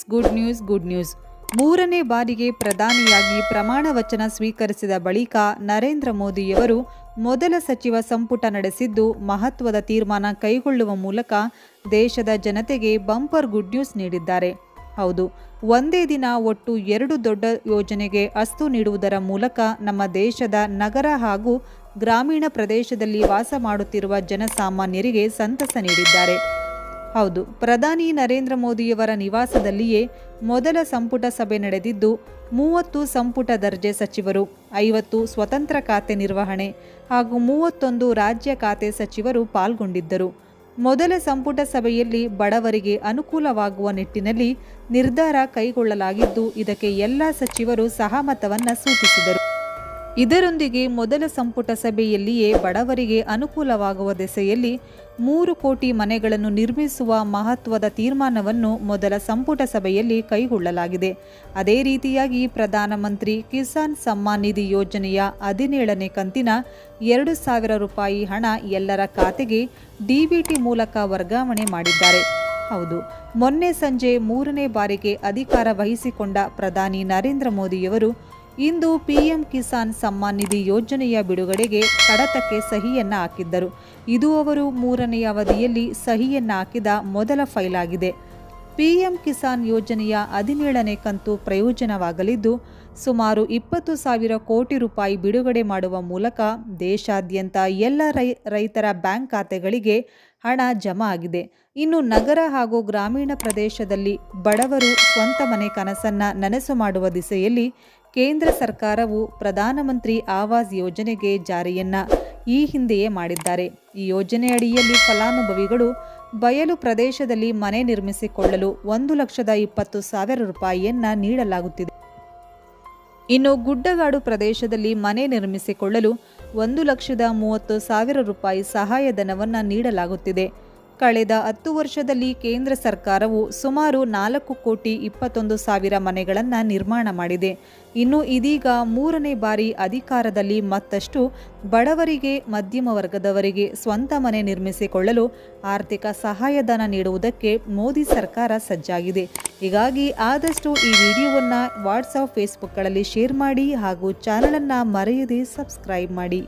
Good news. ಮೂರನೇ ಬಾರಿಗೆ ಪ್ರಧಾನಿಯಾಗಿ ಪ್ರಮಾಣ ವಚನ ಸ್ವೀಕರಿಸಿದ ಬಳಿಕ ನರೇಂದ್ರ ಮೋದಿಯವರು ಮೊದಲ ಸಚಿವ ಸಂಪುಟ ನಡೆಸಿದ್ದು ಮಹತ್ವದ ತೀರ್ಮಾನ ಕೈಗೊಳ್ಳುವ ಮೂಲಕ ದೇಶದ ಜನತೆಗೆ ಬಂಪರ್ ಗುಡ್ ನ್ಯೂಸ್ ನೀಡಿದ್ದಾರೆ. ಹೌದು, ಒಂದೇ ದಿನ ಒಟ್ಟು 2 ದೊಡ್ಡ ಯೋಜನೆಗೆ ಅಸ್ತು ನೀಡುವುದರ ಮೂಲಕ ನಮ್ಮ ದೇಶದ ನಗರ ಹಾಗೂ ಗ್ರಾಮೀಣ ಪ್ರದೇಶದಲ್ಲಿ ವಾಸ ಮಾಡುತ್ತಿರುವ ಜನಸಾಮಾನ್ಯರಿಗೆ ಸಂತಸ ನೀಡಿದ್ದಾರೆ. ಹೌದು, ಪ್ರಧಾನಿ ನರೇಂದ್ರ ಮೋದಿಯವರ ನಿವಾಸದಲ್ಲಿಯೇ ಮೊದಲ ಸಂಪುಟ ಸಭೆ ನಡೆದಿದ್ದು 30 ಸಂಪುಟ ದರ್ಜೆ ಸಚಿವರು, 50 ಸ್ವತಂತ್ರ ಖಾತೆ ನಿರ್ವಹಣೆ ಹಾಗೂ 31 ರಾಜ್ಯ ಖಾತೆ ಸಚಿವರು ಪಾಲ್ಗೊಂಡಿದ್ದರು. ಮೊದಲ ಸಂಪುಟ ಸಭೆಯಲ್ಲಿ ಬಡವರಿಗೆ ಅನುಕೂಲವಾಗುವ ನಿಟ್ಟಿನಲ್ಲಿ ನಿರ್ಧಾರ ಕೈಗೊಳ್ಳಲಾಗಿದ್ದು, ಇದಕ್ಕೆ ಎಲ್ಲ ಸಚಿವರು ಸಹಮತವನ್ನು ಸೂಚಿಸಿದರು. ಇದರೊಂದಿಗೆ ಮೊದಲ ಸಂಪುಟ ಸಭೆಯಲ್ಲಿಯೇ ಬಡವರಿಗೆ ಅನುಕೂಲವಾಗುವ ದಿಸೆಯಲ್ಲಿ 3 ಕೋಟಿ ಮನೆಗಳನ್ನು ನಿರ್ಮಿಸುವ ಮಹತ್ವದ ತೀರ್ಮಾನವನ್ನು ಮೊದಲ ಸಂಪುಟ ಸಭೆಯಲ್ಲಿ ಕೈಗೊಳ್ಳಲಾಗಿದೆ. ಅದೇ ರೀತಿಯಾಗಿ ಪ್ರಧಾನಮಂತ್ರಿ ಕಿಸಾನ್ ಸಮ್ಮಾನ್ ನಿಧಿ ಯೋಜನೆಯ 17ನೇ ಕಂತಿನ 2,000 ರೂಪಾಯಿ ಹಣ ಎಲ್ಲರ ಖಾತೆಗೆ ಡಿಬಿಟಿ ಮೂಲಕ ವರ್ಗಾವಣೆ ಮಾಡಿದ್ದಾರೆ. ಹೌದು, ಮೊನ್ನೆ ಸಂಜೆ 3ನೇ ಬಾರಿಗೆ ಅಧಿಕಾರ ವಹಿಸಿಕೊಂಡ ಪ್ರಧಾನಿ ನರೇಂದ್ರ ಮೋದಿಯವರು ಇಂದು ಪಿಎಂ ಕಿಸಾನ್ ಸಮ್ಮಾನ್ ನಿಧಿ ಯೋಜನೆಯ ಬಿಡುಗಡೆಗೆ ಕಡತಕ್ಕೆ ಸಹಿಯನ್ನ ಹಾಕಿದ್ದರು. ಇದು ಅವರು 3ನೇ ಅವಧಿಯಲ್ಲಿ ಸಹಿಯನ್ನ ಹಾಕಿದ ಮೊದಲ ಫೈಲ್ ಆಗಿದೆ. ಪಿಎಂ ಕಿಸಾನ್ ಯೋಜನೆಯ 17ನೇ ಕಂತು ಪ್ರಯೋಜನವಾಗಲಿದ್ದು ಸುಮಾರು 20,000 ಕೋಟಿ ರೂಪಾಯಿ ಬಿಡುಗಡೆ ಮಾಡುವ ಮೂಲಕ ದೇಶಾದ್ಯಂತ ಎಲ್ಲ ರೈತರ ಬ್ಯಾಂಕ್ ಖಾತೆಗಳಿಗೆ ಹಣ ಜಮಾ ಆಗಿದೆ. ಇನ್ನು ನಗರ ಹಾಗೂ ಗ್ರಾಮೀಣ ಪ್ರದೇಶದಲ್ಲಿ ಬಡವರು ಸ್ವಂತ ಮನೆ ಕನಸನ್ನ ನನಸು ಮಾಡುವ ದಿಸೆಯಲ್ಲಿ ಕೇಂದ್ರ ಸರ್ಕಾರವು ಪ್ರಧಾನಮಂತ್ರಿ ಆವಾಸ್ ಯೋಜನೆಗೆ ಜಾರಿಯನ್ನ ಈ ಹಿಂದೆಯೇ ಮಾಡಿದ್ದಾರೆ. ಈ ಯೋಜನೆ ಅಡಿಯಲ್ಲಿ ಫಲಾನುಭವಿಗಳು ಬಯಲು ಪ್ರದೇಶದಲ್ಲಿ ಮನೆ ನಿರ್ಮಿಸಿಕೊಳ್ಳಲು 1,20,000 ರೂಪಾಯಿಯನ್ನ ನೀಡಲಾಗುತ್ತಿದೆ. ಇನ್ನು ಗುಡ್ಡಗಾಡು ಪ್ರದೇಶದಲ್ಲಿ ಮನೆ ನಿರ್ಮಿಸಿಕೊಳ್ಳಲು 1,30,000 ರೂಪಾಯಿ ಸಹಾಯಧನವನ್ನು ನೀಡಲಾಗುತ್ತಿದೆ. ಕಳೆದ 10 ವರ್ಷದಲ್ಲಿ ಕೇಂದ್ರ ಸರ್ಕಾರವು ಸುಮಾರು 4,21,00,000 ಮನೆಗಳನ್ನು ನಿರ್ಮಾಣ ಮಾಡಿದೆ. ಇನ್ನು ಇದೀಗ 3ನೇ ಬಾರಿ ಅಧಿಕಾರದಲ್ಲಿ ಮತ್ತಷ್ಟು ಬಡವರಿಗೆ, ಮಧ್ಯಮ ವರ್ಗದವರಿಗೆ ಸ್ವಂತ ಮನೆ ನಿರ್ಮಿಸಿಕೊಳ್ಳಲು ಆರ್ಥಿಕ ಸಹಾಯಧನ ನೀಡುವುದಕ್ಕೆ ಮೋದಿ ಸರ್ಕಾರ ಸಜ್ಜಾಗಿದೆ. ಹೀಗಾಗಿ ಆದಷ್ಟು ಈ ವಿಡಿಯೋವನ್ನು ವಾಟ್ಸಪ್, ಫೇಸ್ಬುಕ್ಗಳಲ್ಲಿ ಶೇರ್ ಮಾಡಿ ಹಾಗೂ ಚಾನಲನ್ನು ಮರೆಯದೆ ಸಬ್ಸ್ಕ್ರೈಬ್ ಮಾಡಿ.